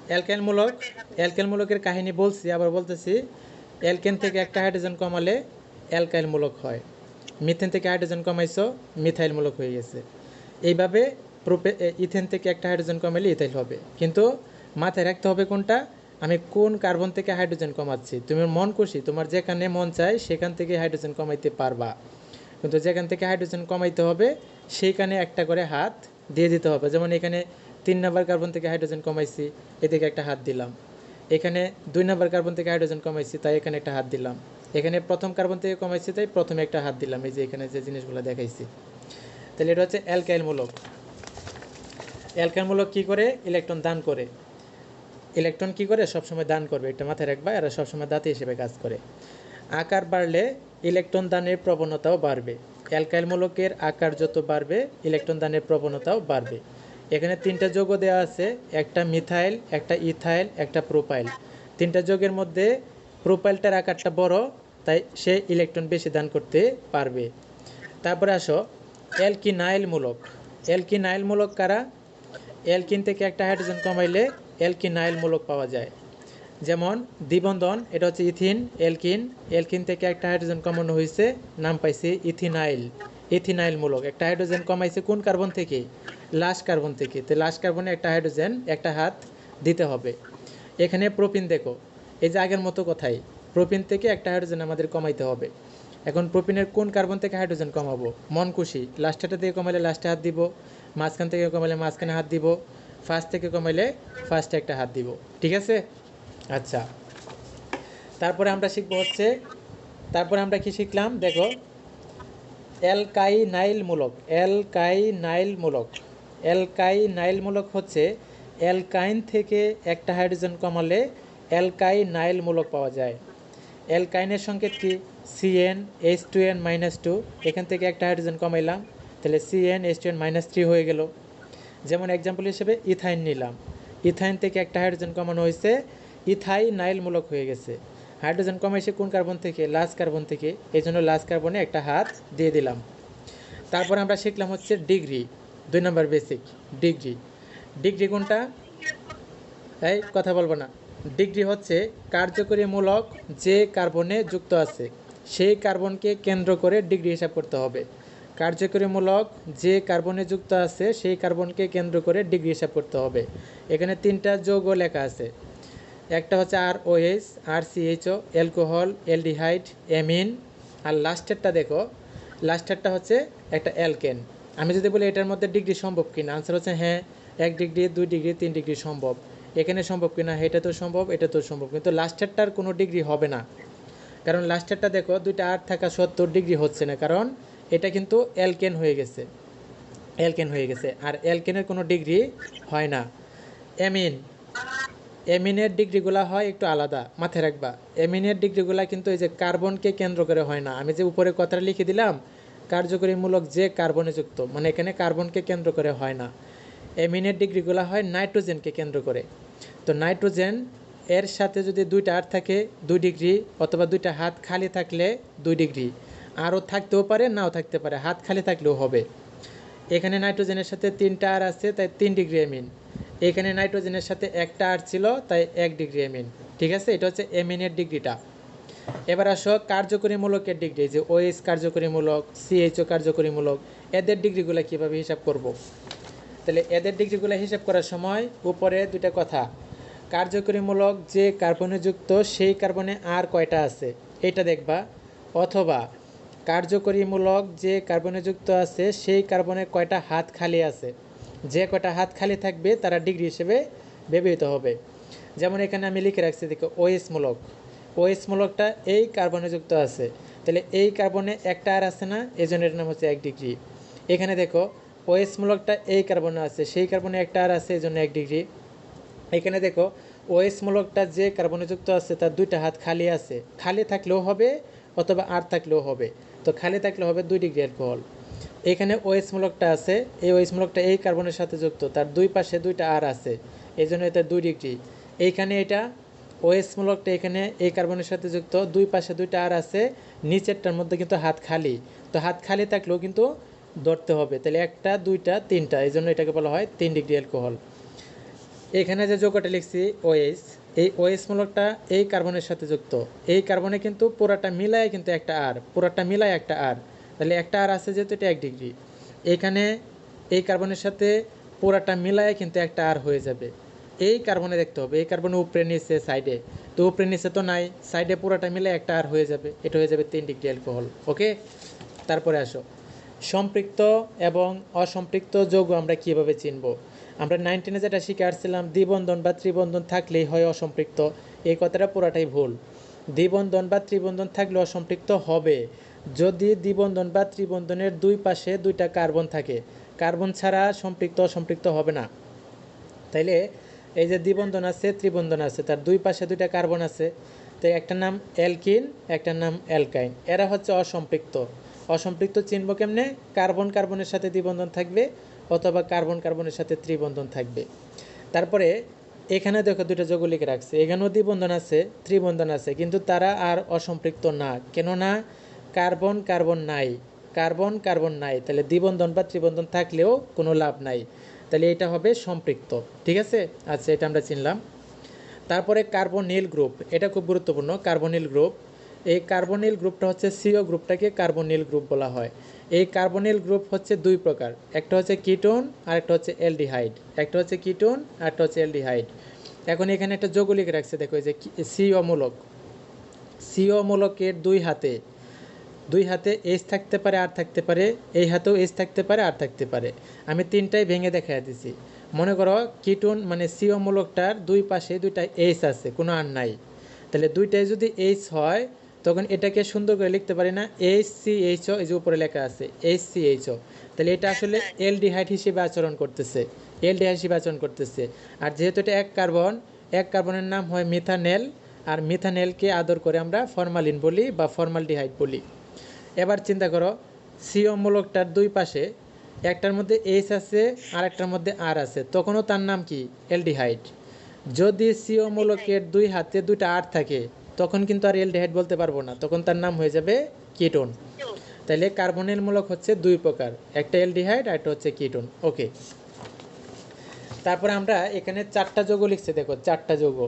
Alkane মূলক, alkane মূলকের কাহিনী বলছি, আবার বলতেছি। অ্যালকেন থেকে একটা হাইড্রোজেন কমালে অ্যালকাইল মূলক হয়, মিথেন থেকে হাইড্রোজেন কমাইছো মিথাইল মূলক হয়ে গেছে। এইভাবে ইথেন থেকে একটা হাইড্রোজেন কমালে ইথাইল হবে। কিন্তু মাথায় রাখতে হবে কোনটা, আমি কোন কার্বন থেকে হাইড্রোজেন কমাচ্ছি। তুমি মন খুশি তোমার যেখানে মন চায় সেখান থেকে হাইড্রোজেন কমাইতে পারবা, কিন্তু যেখান থেকে হাইড্রোজেন কমাইতে হবে সেইখানে একটা করে হাত দিয়ে দিতে হবে। যেমন এখানে 3 নম্বর কার্বন থেকে হাইড্রোজেন কমাইছি, এদিকে একটা হাত দিলাম। এখানে 2 নম্বর কার্বন থেকে হাইড্রোজেন কমাইছি, তাই এখানে একটা হাত দিলাম। এখানে প্রথম কার্বন থেকে কমাইছি, তাই প্রথমে একটা হাত দিলাম। এই যে এখানে যে জিনিসগুলো দেখাইছি, তাহলে এটা হচ্ছে অ্যালকাইল মূলক। অ্যালকাইল মূলক কী করে? ইলেকট্রন দান করে। ইলেকট্রন কী করে? সবসময় দান করবে, এটা মাথায় রাখবা। এরা সবসময় দাঁতি হিসেবে কাজ করে। আকার বাড়লে ইলেকট্রন দানের প্রবণতাও বাড়বে। অ্যালকাইল মূলকের আকার যত বাড়বে ইলেকট্রন দানের প্রবণতাও বাড়বে। এখানে 3টা যৌগ দেওয়া আছে, একটা মিথাইল, একটা ইথাইল, একটা প্রোপাইল। 3টা যৌগের মধ্যে প্রোপাইলটার আকারটা বড়, তাই সে ইলেকট্রন বেশি দান করতে পারবে। তারপরে আসো অ্যালকিনাইল মূলক। অ্যালকিনাইল মূলক কারা? অ্যালকিন থেকে একটা হাইড্রোজেন কমাইলে অ্যালকিনাইল মূলক পাওয়া যায়। যেমন দ্বিবন্ধন, এটা হচ্ছে ইথিন, অ্যালকিন। অ্যালকিন থেকে একটা হাইড্রোজেন কমানো হয়েছে, নাম পাইছে ইথিনাইল। ইথিনাইল মূলক একটা হাইড্রোজেন কমাইছে কোন কার্বন থেকে? লাস্ট কার্বন থেকে। তো লাস্ট কার্বনে একটা হাইড্রোজেন একটা হাত দিতে হবে। এখানে প্রোপিন দেখো, এই যে আগের মতো কথাই, প্রোপিন থেকে একটা হাইড্রোজেন আমাদের কমাইতে হবে। এখন প্রোপিনের কোন কার্বন থেকে হাইড্রোজেন কমাবো? মন খুশি, লাস্টেটা থেকে কমাইলে লাস্টে হাত দিব, মাঝখান থেকে কমাইলে মাঝখানে হাত দিব, ফার্স্ট থেকে কমাইলে ফার্স্টে একটা হাত দিব। ঠিক আছে? আচ্ছা, তারপরে আমরা শিখবো হচ্ছে, তারপরে আমরা কি শিখলাম দেখো, অ্যালকাইনাইল মূলক। অ্যালকাইনাইল মূলক, অ্যালকাইনাইল মূলক হচ্ছে অ্যালকাইন থেকে একটা হাইড্রোজেন কমালে অ্যালকাইনাইল মূলক পাওয়া যায়। অ্যালকাইনের সংকেত কি? CN H2n-2। এখান থেকে একটা হাইড্রোজেন কমাইলাম, তাহলে CN H2n-3 হয়ে গেল। যেমন এক্সাম্পল হিসেবে ইথাইন নিলাম, ইথাইন থেকে একটা হাইড্রোজেন কমানো হয়েছে, ইথাইনাইল মূলক হয়ে গেছে। হাইড্রোজেন কমাইছে কোন কার্বন থেকে? লাস্ট কার্বন থেকে, এই জন্য লাস্ট কার্বনে একটা হাত দিয়ে দিলাম। তারপর আমরা শিখলাম হচ্ছে ডিগ্রি, 2 নম্বর বেসিক। ডিগ্রি, ডিগ্রি কোনটা? এই কথা বলবো না। ডিগ্রি হচ্ছে কার্যকরী মূলক যে কার্বনে যুক্ত আছে সেই কার্বনকে কেন্দ্র করে ডিগ্রি হিসাব করতে হবে। কার্যকরী মূলক যে কার্বনে যুক্ত আছে সেই কার্বনকে কেন্দ্র করে ডিগ্রি হিসাব করতে হবে। এখানে 3টা যৌগ লেখা আছে, একটা হচ্ছে ROH, RCHO, alcohol, aldehyde, amine. আর লাস্টেরটা দেখো, লাস্টেরটা হচ্ছে একটা অ্যালকেন। আমি যদি বলি এটার মধ্যে ডিগ্রি সম্ভব কিনা, আনসার হচ্ছে হ্যাঁ, 1 ডিগ্রি, 2 ডিগ্রি, 3 ডিগ্রি সম্ভব। এখানে সম্ভব কিনা, এটা তো সম্ভব, এটা তো সম্ভব, কিন্তু লাস্টেরটার কোনো ডিগ্রি হবে না। কারণ লাস্টেরটা দেখো 2টা আর থাকা সত্ত্বেও ডিগ্রি হচ্ছে না, কারণ এটা কিন্তু অ্যালকেন হয়ে গেছে, অ্যালকেন হয়ে গেছে। আর অ্যালকেনের কোনো ডিগ্রি হয় না। অ্যামিন, অ্যামিনের ডিগ্রিগুলো হয় একটু আলাদা, মাথায় রাখবা। অ্যামিনের ডিগ্রিগুলো কিন্তু এই যে কার্বনকে কেন্দ্র করে হয় না। আমি যে উপরে কথাটা লিখে দিলাম, কার্যকরীমূলক যে কার্বনে যুক্ত, মানে এখানে কার্বনকে কেন্দ্র করে হয় না। অ্যামিনের ডিগ্রিগুলো হয় নাইট্রোজেনকে কেন্দ্র করে। তো নাইট্রোজেন এর সাথে যদি 2টা আর থাকে 2 ডিগ্রি, অথবা 2টা হাত খালি থাকলে 2 ডিগ্রি। আরও থাকতেও পারে, নাও থাকতে পারে, হাত খালি থাকলেও হবে। এখানে নাইট্রোজেনের সাথে 3টা আর আছে, তাই 3 ডিগ্রি অ্যামিন। এখানে নাইট্রোজেনের সাথে একটা আর ছিল, তাই 1 ডিগ্রি অ্যামিন। ঠিক আছে? এটা হচ্ছে অ্যামিনের ডিগ্রিটা। এবার আসো কার্যকরী মূলকের ডিগ্রি, যে OH কার্যকরী মূলক, CHO কার্যকরী মূলক, এদের ডিগ্রিগুলো কীভাবে হিসাব করব। তাহলে এদের ডিগ্রিগুলো হিসাব করার সময় উপরে 2টা কথা, কার্যকরীমূলক যে কার্বনে যুক্ত সেই কার্বনে আর কয়টা আছে এটা দেখবা, অথবা কার্যকরীমূলক যে কার্বনে যুক্ত আছে সেই কার্বনে কয়টা হাত খালি আছে। যে কয়টা হাত খালি থাকবে তারা ডিগ্রি হিসেবে ব্যবহৃত হবে। যেমন এখানে আমি লিখে রাখছি দেখো OH মূলক, OH মূলকটা এই কার্বনে যুক্ত আছে, তাহলে এই কার্বনে একটা আর আছে না, এই জন্য এর নাম হচ্ছে 1 ডিগ্রি। এখানে দেখো OH মূলকটা এই কার্বনে আছে, সেই কার্বনে একটা আর আছে, এই জন্য 1 ডিগ্রি। এখানে দেখো OH মূলকটা যে কার্বনে যুক্ত আছে তার 2টা হাত খালি আছে, খালি থাকলেও হবে অথবা আর থাকলেও হবে। তো খালি থাকলে হবে 2 ডিগ্রি অ্যালকোহল। এখানে OH মূলকটা আছে, এই OH মূলকটা এই কার্বনের সাথে যুক্ত, তার 2 পাশে 2টা আর আছে, এই জন্য এটা 2 ডিগ্রি। এইখানে এটা OH মূলকটা এখানে এই কার্বনের সাথে যুক্ত, 2 পাশে 2টা আর আছে, নিচেরটার মধ্যে কিন্তু হাত খালি। তো হাত খালি থাকলেও কিন্তু ধরতে হবে, তাহলে একটা দুইটা তিনটা, এই জন্য এটাকে বলা হয় 3 ডিগ্রি অ্যালকোহল। এখানে যে যৌগটা লিখছি ওএইচ, এই ওএইচ মূলকটা এই কার্বনের সাথে যুক্ত। এই কার্বনে কিন্তু পুরাটা মিলায় কিন্তু একটা আর, পুরাটা মিলায় একটা আর, তাহলে একটা আর আছে যেহেতু এটা 1 ডিগ্রি। এখানে এই কার্বনের সাথে পুরাটা মিলায় কিন্তু একটা আর হয়ে যাবে। এই কার্বনে দেখতে হবে, এই কার্বনের উপরে নিচে সাইডে, তো উপরে নিচে তো নাই, সাইডে পুরাটা মিলে একটা আর হয়ে যাবে, এটা হয়ে যাবে 3 ডিগ্রি অ্যালকোহল। ওকে, তারপরে আসো সম্পৃক্ত এবং অসম্পৃক্ত যৌগ আমরা কীভাবে চিনব। আমরা 19-এ যেটা শিখে আসছিলাম, দ্বিবন্ধন বা ত্রিবন্ধন থাকলেই হয় অসম্পৃক্ত, এই কথাটা পুরাটাই ভুল। দ্বিবন্ধন বা ত্রিবন্ধন থাকলে অসম্পৃক্ত হবে যদি দ্বিবন্ধন বা ত্রিবন্ধনের দুই পাশে দুইটা কার্বন থাকে, কার্বন ছাড়া সম্পৃক্ত অসম্পৃক্ত হবে না। তাইলে এই যে দ্বিবন্ধন আছে ত্রিবন্ধন আছে, তার দুই পাশে দুইটা কার্বন আছে, তো একটার নাম অ্যালকিন একটার নাম অ্যালকাইন, এরা হচ্ছে অসম্পৃক্ত। অসম্পৃক্ত চিনব কেমনে? কার্বন কার্বনের সাথে দ্বিবন্ধন থাকবে অথবা কার্বন কার্বনের সাথে ত্রিবন্ধন থাকবে। তারপরে এখানে দেখো দুটো যৌগ লিখে রাখছে, এখানেও দ্বিবন্ধন আছে ত্রিবন্ধন আছে, কিন্তু তারা আর অসম্পৃক্ত না। কেন না? কার্বন কার্বন নাই, কার্বন কার্বন নাই, তাহলে দ্বিবন্ধন বা ত্রিবন্ধন থাকলেও কোনো লাভ নাই, তাহলে এটা হবে সম্পৃক্ত। ঠিক আছে, আচ্ছা এটা আমরা চিনলাম। তারপরে কার্বনিল গ্রুপ, এটা খুব গুরুত্বপূর্ণ। কার্বনিল গ্রুপ, এই কার্বনিল গ্রুপটা হচ্ছে সিও গ্রুপটাকে কার্বনিল গ্রুপ বলা হয়। এই কার্বনিল গ্রুপ হচ্ছে দুই প্রকার, একটা হচ্ছে কিটোন আর একটা হচ্ছে অ্যালডিহাইড, একটা হচ্ছে কিটোন আর একটা হচ্ছে অ্যালডিহাইড। এখন এখানে একটা যৌগ লিখে রাখছে, দেখো এই যে সিও মূলক, সিও মূলকের দুই হাতে এইচ থাকতে পারে আর থাকতে পারে, এই হাতেও এইচ থাকতে পারে আর থাকতে পারে। আমি তিনটাই ভেঙে দেখা দিছি। মনে করো কিটোন মানে সিও মূলকটার দুই পাশে দুইটা এইচ আছে, কোনো আর নাই, তাহলে দুইটাই যদি এইচ হয় তখন এটাকে সুন্দর করে লিখতে পারি না, HCHO, এই যে উপরে লেখা আছে HCHO, তাহলে এটা আসলে অ্যালডিহাইড হিসেবে আচরণ করতেছে, অ্যালডিহাইড হিসেবে আচরণ করতেছে। আর যেহেতু এটা এক কার্বন, এক কার্বনের নাম হয় মিথানেল, আর মিথানেলকে আদর করে আমরা ফরমালিন বলি বা ফর্মালডিহাইড বলি। এবার চিন্তা করো, সিও মূলকটার দুই পাশে একটার মধ্যে এইচ আছে আর একটার মধ্যে আর আছে, তখনও তার নাম কি? অ্যালডিহাইড। যদি সিও মূলকের দুই হাতে দুইটা আর থাকে তখন কিন্তু আর অ্যালডিহাইড বলতে পারবো না, তখন তার নাম হয়ে যাবে কিটোন। তাহলে কার্বনিল মূলক হচ্ছে দুই প্রকার, একটা অ্যালডিহাইড আর একটা হচ্ছে কিটোন। ওকে, তারপরে আমরা এখানে 4টা যৌগ লিখছি, দেখো 4টা যৌগ,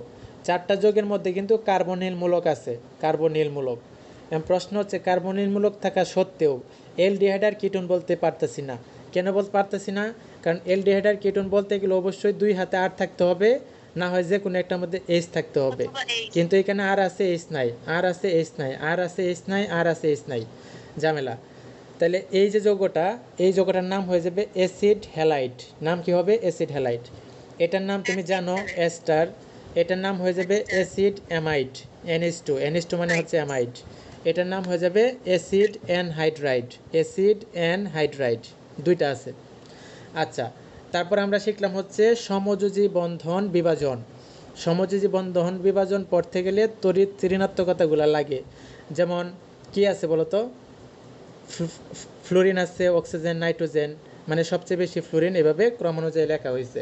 4টা যৌগের মধ্যে কিন্তু কার্বনিল মূলক আছে, কার্বনিল মূলক। প্রশ্ন হচ্ছে কার্বনিল মূলক থাকা সত্ত্বেও অ্যালডিহাইড আর কিটোন বলতে পারতেছি না। কেন বলতে পারতেছি না? কারণ অ্যালডিহাইড আর কিটোন বলতে গেলে অবশ্যই দুই হাতে আর থাকতে হবে, না হয় যে কোনো একটার মধ্যে এইচ থাকতে হবে, কিন্তু এখানে আর আছে এইচ নাই, আর আছে এইচ নাই, আর আছে এইচ নাই, আর আছে এইচ নাই, ঝামেলা। তাহলে এই যে যৌগটা, এই যৌগটার নাম হয়ে যাবে অ্যাসিড হ্যালাইড। নাম কি হবে? Acid halide. এটার নাম তুমি জানো এস্টার, এটার নাম হয়ে যাবে অ্যাসিড অ্যামাইড, NH2, NH2 মানে হচ্ছে অ্যামাইড। এটার নাম হয়ে যাবে অ্যাসিড অ্যানহাইড্রাইড, অ্যাসিড অ্যানহাইড্রাইড, দুইটা আছে। আচ্ছা, তারপর আমরা শিখলাম হচ্ছে সমযোজী বন্ধন বিভাজন। সমযোজী বন্ধন বিভাজন পড়তে গেলে তড়িৎ ঋণাত্মকতাগুলো লাগে। যেমন কি আছে বলো তো? ফ্লোরিন আছে, অক্সিজেন, নাইট্রোজেন, মানে সবচেয়ে বেশি ফ্লোরিন, এভাবে ক্রমানুযায়ী লেখা হয়েছে।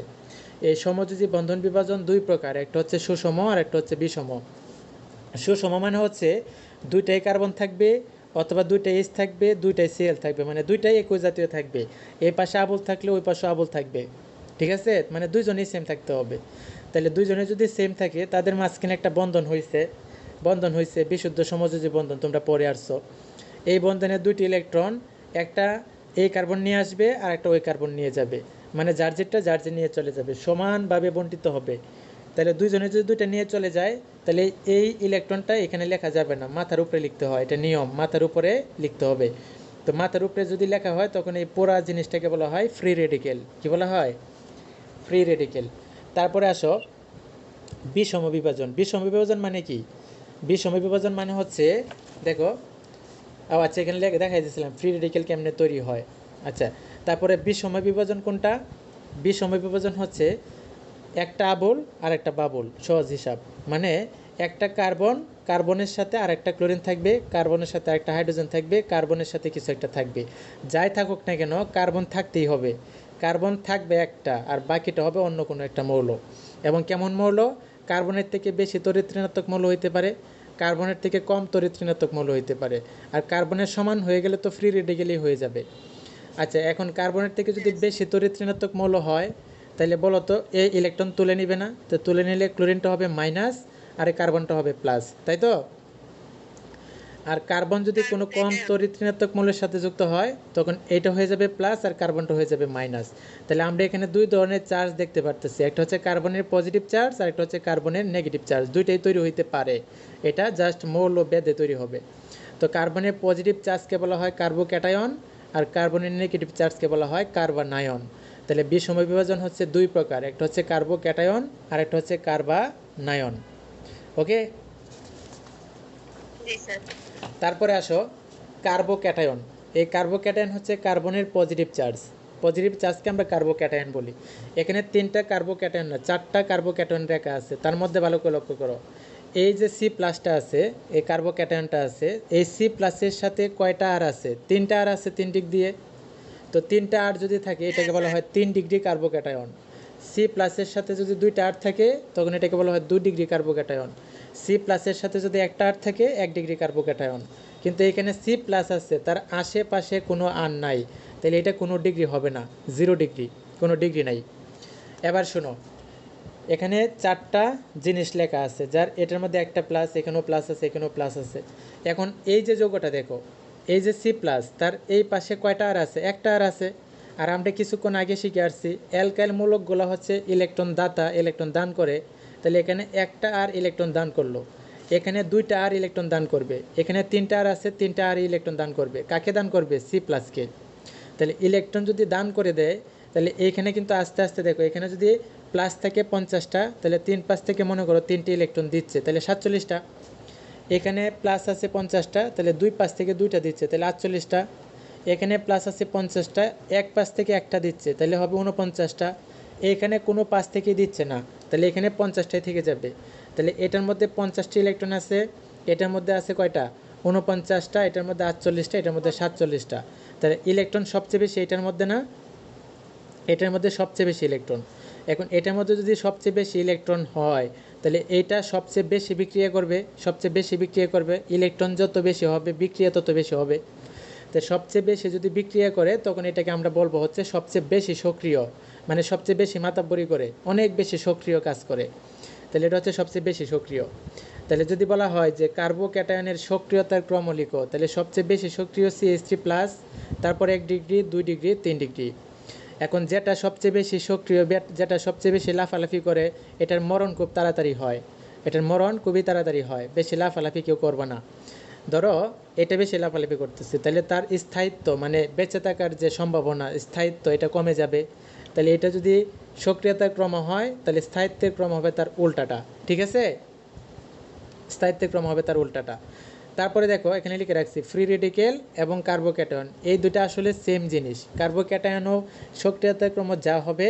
এই সমযোজী বন্ধন বিভাজন দুই প্রকার, একটা হচ্ছে সুষম আর একটা হচ্ছে বিষম। সুষম মানে হচ্ছে দুইটাই কার্বন থাকবে অথবা দুইটাই এইচ থাকবে, দুইটাই সিএল থাকবে, মানে দুইটাই একই জাতীয় থাকবে, এই পাশে আবল থাকলে ওই পাশে আবল থাকবে। ঠিক আছে, মানে দুইজনেই সেম থাকতে হবে। তাহলে দুইজনে যদি সেম থাকে তাদের মাঝখানে একটা বন্ধন হয়েছে বিশুদ্ধ সমযোজী বন্ধন, তোমরা পড়ে আসছো। এই বন্ধনের দুইটি ইলেকট্রন, একটা এই কার্বন নিয়ে আসবে আর একটা ওই কার্বন নিয়ে যাবে, মানে যার যে নিয়ে চলে যাবে, সমানভাবে বণ্টিত হবে। তাহলে দুইজনে যদি দুইটা নিয়ে চলে যায় তাহলে এই ইলেকট্রনটা এখানে লেখা যাবে না, মাথার উপরে লিখতে হয়, এটা নিয়ম, মাথার উপরে লিখতে হবে। তো মাথার উপরে যদি লেখা হয় তখন এই পুরা জিনিসটাকে বলা হয় ফ্রি রেডিকেল। কি বলা হয়? Free radical. তারপরে আসো বিষম বিভাজন। বিষম বিভাজন মানে কি? বিষম বিভাজন মানে হচ্ছে, দেখো, আচ্ছা এখানে দেখাই দিয়েছিলাম ফ্রি রেডিকেল কেমনে তৈরি হয়। আচ্ছা, তারপরে বিষম বিভাজন কোনটা? বিষম বিভাজন হচ্ছে একটা আবল আর একটা বাবল, সহজ হিসাব। মানে একটা কার্বনের সাথে আর একটা ক্লোরিন থাকবে, কার্বনের সাথে একটা হাইড্রোজেন থাকবে, কার্বনের সাথে কিছু একটা থাকবে, যাই থাকুক না কেন কার্বন থাকতেই হবে। কার্বন থাকবে একটা আর বাকিটা হবে অন্য কোনো একটা মৌল। এবং কেমন মৌল? কার্বনের থেকে বেশি তড়িৎ ঋণাত্মক মৌল হইতে পারে, কার্বনের থেকে কম তড়িৎ ঋণাত্মক মৌল হইতে পারে। আর কার্বনের সমান হয়ে গেলে তো ফ্রি রেডিকেলই হয়ে যাবে। আচ্ছা, এখন কার্বনের থেকে যদি বেশি তড়িৎ ঋণাত্মক মৌল হয় তাহলে বলো তো এই ইলেকট্রন তুলে নিবে না? তো তুলে নিলে ক্লোরিনটা হবে মাইনাস আর এই কার্বনটা হবে প্লাস, তাই তো? আর কার্বন যদি কোনো কম তড়িৎ ঋণাত্মক মৌলের সাথে যুক্ত হয় তখন এটা হয়ে যাবে প্লাস আর কার্বনটা হয়ে যাবে মাইনাস। তাহলে আমরা এখানে দুই ধরনের চার্জ দেখতে পারতেছি, একটা হচ্ছে কার্বনের পজিটিভ চার্জ আর একটা হচ্ছে কার্বনের নেগেটিভ চার্জ। দুইটাই তৈরি হইতে পারে, এটা জাস্ট মৌল ভেদে তৈরি হবে। তো কার্বনের পজিটিভ চার্জকে বলা হয় কার্বোক্যাটায়ন আর কার্বনের নেগেটিভ চার্জকে বলা হয় কার্বানায়ন। তাহলে বিষময় বিভাজন হচ্ছে দুই প্রকার, একটা হচ্ছে কার্বোক্যাটায়ন আর একটা হচ্ছে কার্বানায়ন। ওকে, তারপরে আসো কার্বোক্যাটায়ন। এই কার্বোক্যাটায়ন হচ্ছে কার্বনের পজিটিভ চার্জ, পজিটিভ চার্জকে আমরা কার্বোক্যাটায়ন বলি। এখানে তিনটা কার্বোক্যাটায়ন না, চারটা কার্বোক্যাটায়ন রেখা আছে। তার মধ্যে ভালো করে লক্ষ্য করো, এই যে সি প্লাসটা আছে, এই কার্বোক্যাটায়নটা আছে, এই সি প্লাসের সাথে কয়টা আর আছে? তিনটা আর আছে তিন দিক দিয়ে। তো তিনটা আর যদি থাকে এটাকে বলা হয় 3 ডিগ্রি কার্বোক্যাটায়ন। সি প্লাসের সাথে যদি দুইটা আর থাকে তখন এটাকে বলা হয় 2 ডিগ্রি কার্বোক্যাটায়ন। সি প্লাসের সাথে যদি একটা আর থাকে 1 ডিগ্রি কার্বোক্যাটায়ন। কিন্তু এখানে সি প্লাস আছে, তার আশেপাশে কোনো আর নাই, তাহলে এটা কোনো ডিগ্রি হবে না, 0 ডিগ্রি, কোনো ডিগ্রি নাই। এবার শোনো, এখানে চারটা জিনিস লেখা আছে, যার এটার মধ্যে একটা প্লাস, এখানেও প্লাস আছে, এখানেও প্লাস আছে। এখন এই যে যৌগটা দেখো, এই যে সি প্লাস, তার এই পাশে কয়টা আর আছে? একটা আর আছে। আর আমরা কিছুক্ষণ আগে শিখে আসছি অ্যালকাইল মূলকগুলো হচ্ছে ইলেকট্রন দাতা, ইলেকট্রন দান করে। তাহলে এখানে একটা আর ইলেকট্রন দান করলো, এখানে দুইটা আর ইলেকট্রন দান করবে, এখানে তিনটা আর আছে, তিনটা আর ইলেকট্রন দান করবে। কাকে দান করবে? সি প্লাসকে। তাহলে ইলেকট্রন যদি দান করে দেয় তাহলে এইখানে কিন্তু আস্তে আস্তে দেখো, এখানে যদি প্লাস থাকে 50টা, তাহলে 3 5 থেকে মনে করো 3টে ইলেকট্রন দিচ্ছে, তাহলে 47টা। এখানে প্লাস আছে 50টা, তাহলে 2 5 থেকে 2টা দিচ্ছে, তাহলে 48টা। এখানে প্লাস আছে 50টা, 1 5 থেকে একটা দিচ্ছে, তাহলে হবে 49টা। এখানে কোনো 5 থেকে দিচ্ছে না, তাহলে এখানে 50টাই থেকে যাবে। তাহলে এটার মধ্যে 50টি ইলেকট্রন আছে, এটার মধ্যে আছে কয়টা? 49টা, এটার মধ্যে 48টা, এটার মধ্যে 47টা। তাহলে ইলেকট্রন সবচেয়ে বেশি এটার মধ্যে না? এটার মধ্যে সবচেয়ে বেশি ইলেকট্রন। এখন এটার মধ্যে যদি সবচেয়ে বেশি ইলেকট্রন হয় তাহলে এইটা সবচেয়ে বেশি বিক্রিয়া করবে, সবচেয়ে বেশি বিক্রিয়া করবে। ইলেকট্রন যত বেশি হবে বিক্রিয়া তত বেশি হবে। তো সবচেয়ে বেশি যদি বিক্রিয়া করে তখন এটাকে আমরা বলবো হচ্ছে সবচেয়ে বেশি সক্রিয়, মানে সবচেয়ে বেশি মাতাব্বরি করে, অনেক বেশি সক্রিয় কাজ করে। তাহলে এটা হচ্ছে সবচেয়ে বেশি সক্রিয়। তাহলে যদি বলা হয় যে কার্বোক্যাটায়নের সক্রিয়তার ক্রম লিখো, তাহলে সবচেয়ে বেশি সক্রিয় CH3 প্লাস, তারপর 1 ডিগ্রি, 2 ডিগ্রি, 3 ডিগ্রি। এখন যেটা সবচেয়ে বেশি সক্রিয়, যেটা সবচেয়ে বেশি লাফালাফি করে, এটার মরণ খুব তাড়াতাড়ি হয়, এটার মরণ খুবই তাড়াতাড়ি হয়, বেশি লাফালাফি কেউ করবে না। ধরো এটা বেশি লাফালাফি করতেছে, তাহলে তার স্থায়িত্ব মানে বেঁচে থাকার যে সম্ভাবনা, স্থায়িত্ব এটা কমে যাবে। তাহলে এটা যদি সক্রিয়তার ক্রম হয় তাহলে স্থায়িত্বের ক্রম হবে তার উল্টাটা, ঠিক আছে? স্থায়িত্বের ক্রম হবে তার উল্টাটা। তারপরে দেখো এখানে লিখে রাখছি ফ্রি রেডিকেল এবং কার্বোক্যাটায়ন, এই দুটো আসলে সেম জিনিস। কার্বোক্যাটায়নও সক্রিয়তার ক্রম যা হবে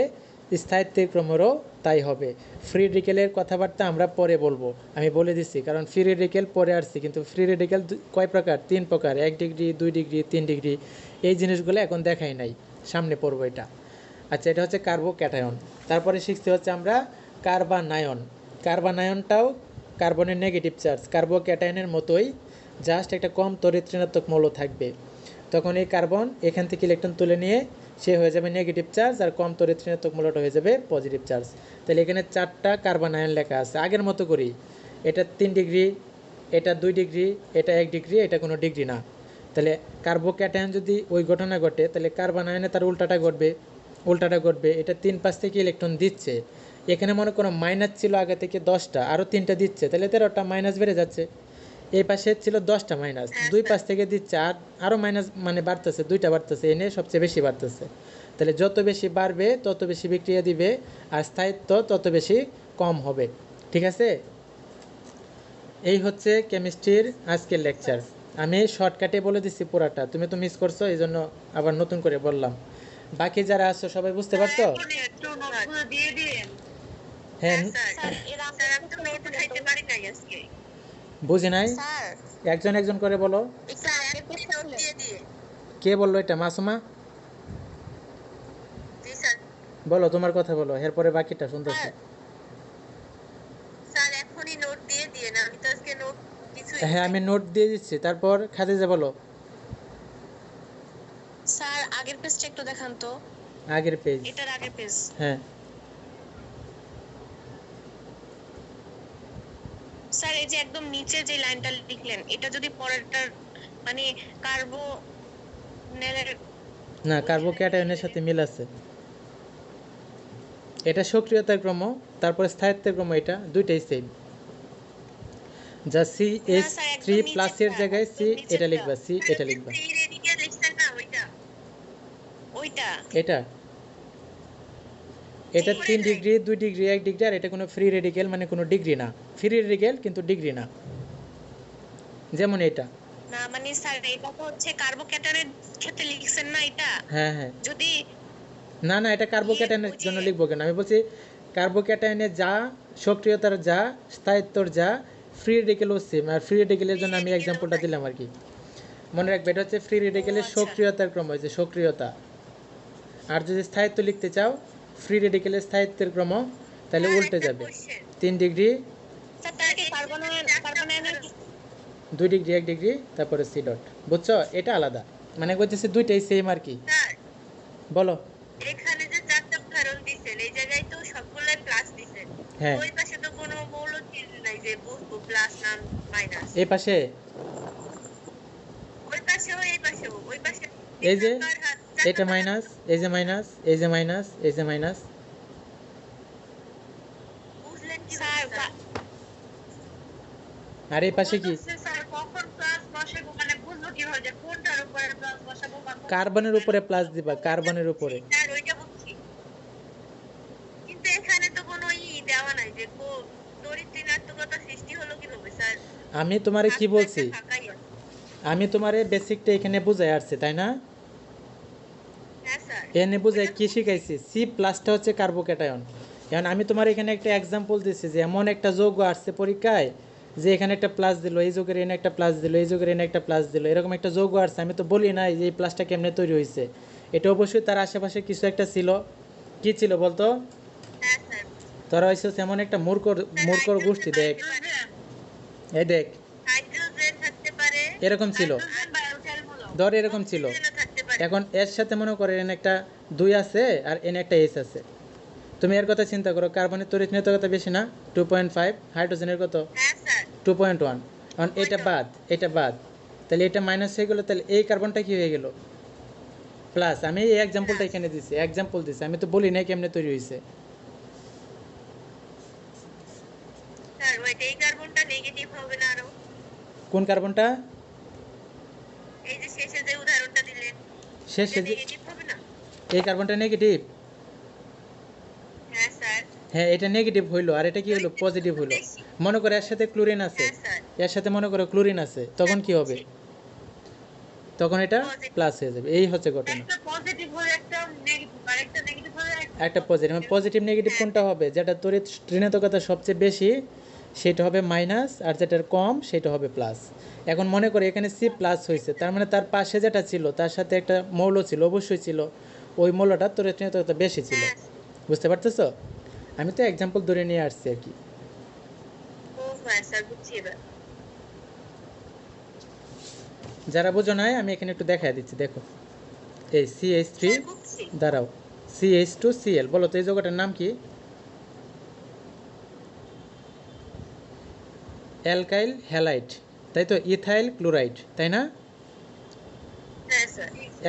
স্থায়িত্বের ক্রমেরও তাই হবে। ফ্রি রেডিকেলের কথাবার্তা আমরা পরে বলবো, আমি বলে দিচ্ছি, কারণ ফ্রি রেডিকেল পরে আসছি। কিন্তু ফ্রি রেডিকেল কয় প্রকার? 3 প্রকার, 1 ডিগ্রি, 2 ডিগ্রি, 3 ডিগ্রি। এই জিনিসগুলো এখন দেখাই নাই, সামনে পড়বো এটা। আচ্ছা, এটা হচ্ছে কার্বোক্যাটায়ন। তারপরে শিখতে হচ্ছে আমরা কার্বানায়ন। কার্বানায়নটাও কার্বনের নেগেটিভ চার্জ, কার্বোক্যাটায়নের মতোই, জাস্ট একটা কম তড়িৎ ঋণাত্মক মৌল থাকবে। তখন এই কার্বন এখান থেকে ইলেকট্রন তুলে নিয়ে সে হয়ে যাবে নেগেটিভ চার্জ, আর কম তড়িৎ ঋণাত্মক মৌলটা হয়ে যাবে পজিটিভ চার্জ। তাহলে এখানে 4টা কার্বানায়ন লেখা আছে আগের মতো করেই। এটা 3 ডিগ্রি, এটা 2 ডিগ্রি, এটা 1 ডিগ্রি, এটা কোনো ডিগ্রি না। তাহলে কার্বোক্যাটায়ন যদি ওই ঘটনা ঘটে তাহলে কার্বানায়নে তার উল্টাটা ঘটবে, উল্টাটা ঘটবে। এটা 3 5 থেকে ইলেকট্রন দিচ্ছে, এখানে মনে করো মাইনাস ছিল আগে থেকে 10টা, আরও 3টা দিচ্ছে, তাহলে 13টা মাইনাস বেড়ে যাচ্ছে। এই পাশে ছিল 10টা মাইনাস, 2 5 থেকে দিচ্ছে, আর আরও মাইনাস মানে বাড়তেছে, 2টা বাড়তেছে, এনে সবচেয়ে বেশি বাড়তেছে। তাহলে যত বেশি বাড়বে তত বেশি বিক্রিয়া দিবে, আর স্থায়িত্ব তত বেশি কম হবে, ঠিক আছে? এই হচ্ছে কেমিস্ট্রির আজকের লেকচার। আমি শর্টকাটে বলে দিচ্ছি পুরাটা, তুমি তো মিস করছো, এই জন্য আবার নতুন করে বললাম। বাকি যারা আছো সবাই বুঝতে পারছো? হ্যাঁ, বুঝি নাই, একজন একজন করে বলো। কে বললো এটা? মাসুমা বলো, তোমার কথা বলো, এরপরে বাকিটা শুনতেছি। হ্যাঁ, আমি নোট দিয়ে দিচ্ছি, তারপর খাদিজা বলো। আগের পেজটা একটু দেখান তো। আগের পেজ, এটার আগের পেজ। হ্যাঁ স্যার এই যে একদম নিচে যে লাইনটা লিখলেন, এটা যদি পরেরটার মানে কার্বনেলের না, কার্বোক্যাটায়নের সাথে মিল আছে। এটা সক্রিয়তার ক্রম, তারপরে স্থায়িত্বের ক্রম, এটা দুইটাই সেম। যা সি এইচ থ্রি প্লাসের জায়গায় সি এটা লিখবা, সি এটা লিখবা। ওইটা এটা এটা 3 ডিগ্রি 2 ডিগ্রি 1 ডিগ্রি, আর এটা কোনো ফ্রি রেডিকেল মানে কোনো ডিগ্রি না। ফ্রি রেডিকেল কিন্তু ডিগ্রি না, যেমন এটা। না মানে স্যার এটা তো হচ্ছে কার্বোক্যাটায়নের ক্ষেত্রে লিখছেন না এটা। হ্যাঁ হ্যাঁ, যদি না না, এটা কার্বোক্যাটায়নের জন্য লিখবো কেন? আমি বলছি কার্বোক্যাটায়নের যা সক্রিয়তার যা স্থায়িত্বর যা ফ্রি রেডিকেলও সেম, আর ফ্রি রেডিকেলের জন্য আমি এক্সাম্পলটা দিলাম আর কি। মনে রাখবে এটা হচ্ছে ফ্রি রেডিকেলের সক্রিয়তার ক্রম, হয়েছে সক্রিয়তা। আর যদি স্থায়িত্ব লিখতে চাও, ফ্রি রেডিকেলের স্থায়িত্বের ক্রম, তাহলে উল্টে যাবে। 3 ডিগ্রি 2 ডিগ্রি 1 ডিগ্রি, তারপরে সি ডট। বুঝছো? এটা আলাদা, মানে বলতেছে দুইটাই সেম আর কি। বলো। এখানে যে চারটা উদাহরণ দিছেন, এই জায়গায় তো সবগুলাই প্লাস দিছেন। হ্যাঁ, ওই পাশে তো কোনো মৌল চিহ্ন নাই যে বুঝবো প্লাস না মাইনাস। এই পাশে ওই পাশেও এই পাশেও ওই পাশে এই যে এটা মাইনাস, এই যে মাইনাস, এই যে মাইনাস, এই যে মাইনাস। বুঝলেন কি স্যার? আর এই পাশে কি? স্যার কখন প্লাস বসাবো মানে বুঝবো কিভাবে যে কোনটার উপরে প্লাস বসাবো বা কার্বনের উপরে প্লাস দিবা, কার্বনের উপরে। স্যার ওইটা বুঝছি, কিন্তু এখানে তো কোনো দেওয়া নাই যে তড়িৎ ঋণাত্মকতা সৃষ্টি হলো কিভাবে স্যার? আমি তোমারে কি বলছি? আমি তোমারে বেসিকটা এখানে বুঝাই আসছে, তাই না? হ্যাঁ স্যার। এনে বুঝাই কি শিখাইছি? সি প্লাসটা হচ্ছে কার্বোক্যাটায়ন। এখন আমি তোমার এখানে একটা এক্সাম্পল দিচ্ছি যে এমন একটা যৌগ আসছে পরীক্ষায় যে এখানে একটা প্লাস দিল, এই যৌগের এনে একটা প্লাস দিল, এই যৌগের এনে একটা প্লাস দিল, এরকম একটা যৌগ আসছে। আমি তো বলি নাই যে এই প্লাসটা কেমনে তৈরি হয়েছে। এটা অবশ্যই তার আশেপাশে কিছু একটা ছিল। কি ছিল বলতো? হ্যাঁ স্যার। তোরা হয়েছে এমন একটা মূর্খর গোষ্ঠী। দেখ, এই দেখ, হাইড্রোজেন থাকতে পারে, এরকম ছিল, ধর এরকম ছিল। এখন এর সাথে মনে করে এন একটা 2 আছে আর এন একটা এইচ আছে। তুমি এর কথা চিন্তা করো, কার্বনের তড়িৎ বেশি না 2.5, হাইড্রোজেনের কত 2.1। এখন এটা বাদ, এটা বাদ, তাহলে এটা মাইনাস হয়ে গেল, তাহলে এই কার্বনটা কি হয়ে গেল? প্লাস। আমি এই এক্সাম্পলটা এখানে দিছি, এক্সাম্পল দিছি, আমি তো বলি না কেমনে তৈরি হয়েছে। স্যার ওইটা এই কার্বনটা নেগেটিভ হবে না আরো? কোন কার্বনটা? এই যে শেষে যে উদাহরণটা দিলেন, শেষে যে নেগেটিভ হবে না? এই কার্বনটা নেগেটিভ? হ্যাঁ স্যার। হ্যাঁ, এটা নেগেটিভ হইলো, আর এটা কি হলো? পজিটিভ হইলো। মনে করে এর সাথে ক্লোরিন আছে, এর সাথে মনে করো ক্লোরিন আছে, তখন কি হবে? তখন এটা প্লাস হয়ে যাবে। এই হচ্ছে ঘটনা। একটা পজিটিভ হলে একটা নেগেটিভ, আর একটা নেগেটিভ হলে একটা পজিটিভ, পজিটিভ নেগেটিভ কোনটা হবে? যেটা তড়িৎ ঋণাত্মকতা সবচেয়ে বেশি সেটা হবে মাইনাস, আর যেটার কম সেটা হবে প্লাস। এখন মনে করে এখানে সি প্লাস হয়েছে, তার মানে তার পাশে যেটা ছিল তার সাথে একটা মৌল ছিল, অবশ্যই ছিল, ওই মৌলটা তড়িৎ ঋণাত্মকতা বেশি ছিল। বুঝতে পারতেছো? আমি তো এক্সাম্পল ধরে নিয়ে আসছি আর কি। যারা বোঝো নাই আমি এখানে একটু দেখাই দিচ্ছি, দেখো। এই CH3, দাঁড়াও, CH2Cl, বলো তো এই যৌগটার নাম কি? অ্যালকাইল হ্যালাইড, তাই তো? ইথাইল ক্লোরাইড, তাই না?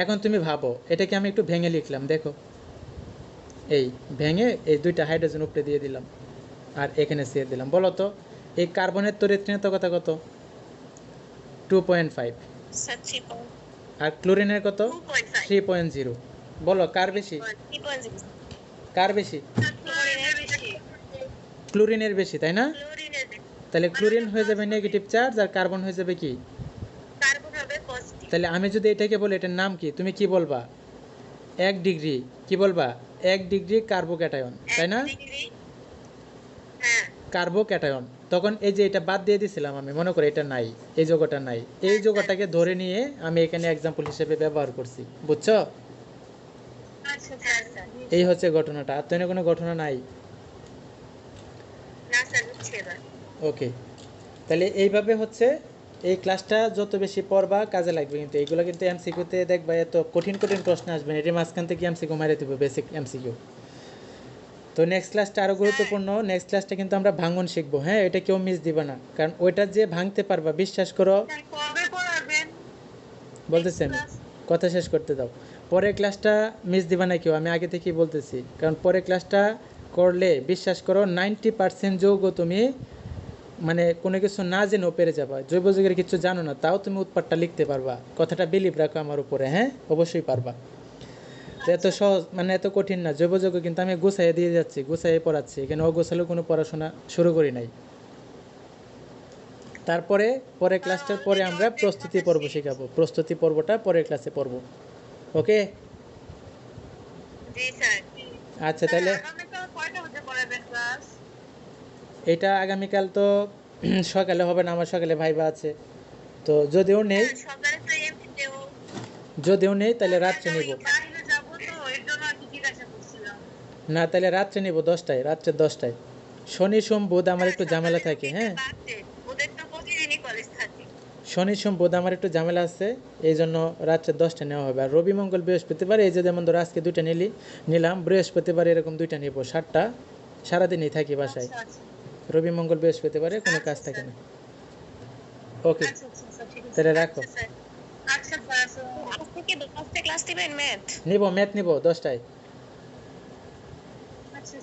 এখন তুমি ভাবো, এটাকে আমি একটু ভেঙে লিখলাম, দেখো। এই ভেঙে এই দুইটা হাইড্রোজেন উপরে দিয়ে দিলাম, আর এখানে সিএল দিলাম। বলো তো এই কার্বনের তড়িৎ ঋণাত্মকতা কত? 2.5। আর ক্লোরিনের কত? 3.0। বলো কার বেশি? কার বেশি? ক্লোরিনের বেশি, তাই না? তাহলে ক্লোরিন হয়ে যাবে নেগেটিভ চার্জ, আর কার্বন হয়ে যাবে কি? তাহলে আমি যদি এটাকে বলি এটার নাম কি, তুমি কি বলবা? 1 ডিগ্রি। কি বলবা? 1 ডিগ্রি কার্বোক্যাটায়ন, তাই না? কার্বোক্যাটায়ন। তখন এই যে এটা বাদ দিয়ে দিছিলাম আমি, মনে করি এটা নাই, এই যৌগটা নাই, এই যৌগটাকে ধরে নিয়ে আমি এখানে এক্সাম্পল হিসেবে ব্যবহার করছি। বুঝছো? এই হচ্ছে ঘটনাটা, আর তো কোনো ঘটনা নাই। ওকে, তাহলে এইভাবে হচ্ছে এই ক্লাসটা যত বেশি পড়বা কাজে লাগবে, কিন্তু এইগুলো কিন্তু এমসিকিউতে দেখবা এত কঠিন কঠিন প্রশ্ন আসবে না, এটি মাঝখান থেকে এমসিকিউ মারিয়ে দেবো, বেসিক এমসিকিউ। তো নেক্সট ক্লাসটা আরও গুরুত্বপূর্ণ, নেক্সট ক্লাসটা কিন্তু আমরা ভাঙন শিখবো, হ্যাঁ এটা কেউ মিস দিবা না, কারণ ওইটা যে ভাঙতে পারবা বিশ্বাস করো। স্যার কবে পড়াবেন বলতেছি আমি, ক্লাস? কথা শেষ করতে দাও। পরের ক্লাসটা মিস দিবা না কেউ, আমি আগে থেকেই বলতেছি, কারণ পরের ক্লাসটা করলে বিশ্বাস করো 90% যৌগ তুমি মানে কোনো কিছু না জেনেও পেরে যাবা, জৈব যৌগের কিছু জানো না তাও তুমি উৎপাদটা লিখতে পারবা, কথাটা বিলিভ রাখো আমার উপরে, হ্যাঁ অবশ্যই পারবা। তো এত সহজ মানে এত কঠিন না, জৈব যৌগ কিন্তু আমি গুছাইয়ে দিয়ে যাচ্ছি, গুছাইয়ে পড়াচ্ছি, এখানে অগোছালেও কোনো পড়াশোনা শুরু করি নাই। তারপরে পরের ক্লাসটার পরে আমরা প্রস্তুতি পর্ব শেখাবো, প্রস্তুতি পর্বটা পরের ক্লাসে পড়বো, ওকে? জি স্যার। আচ্ছা তাহলে আগামীকাল কয়টা হতে পড়াবেন ক্লাস? এটা আগামীকাল তো সকালে হবে না, আমার সকালে ভাইবা আছে, তো যদিও নেই, সকালে তো এমনিতেও যদিও নেই তাহলে রাত্রে নিব। বাইরে যাবো তো এর জন্য আর কি জিজ্ঞাসা করছিলাম। না তাহলে রাত্রে নিব 10টায়, রাত্রে 10টায়। শনি সোম বুধ আমার একটু ঝামেলা থাকে, হ্যাঁ ওদের তো প্রতিদিনই কলেজ থাকে। শনি সোম বুধ আমার একটু ঝামেলা আছে, এই জন্য রাত্রে 10টায় নেওয়া হবে। আর রবি মঙ্গল বৃহস্পতিবার এই যে যেমন ধরো আজকে 2টা নিলাম, বৃহস্পতিবার এরকম 2টা নিব, 7টা সারাদিনই থাকি বাসায়। আচ্ছা আচ্ছা রবি মঙ্গল বৃহস্পতিবারে কোনো কাজ থাকে না, ওকে আচ্ছা আচ্ছা স্যার, ঠিক আছে। তাহলে রাখো। আচ্ছা স্যার। আচ্ছা স্যার, আজ থেকে 10টা ক্লাস দিবেন ম্যাথ? নিব ম্যাথ নিব 10টায়। আচ্ছা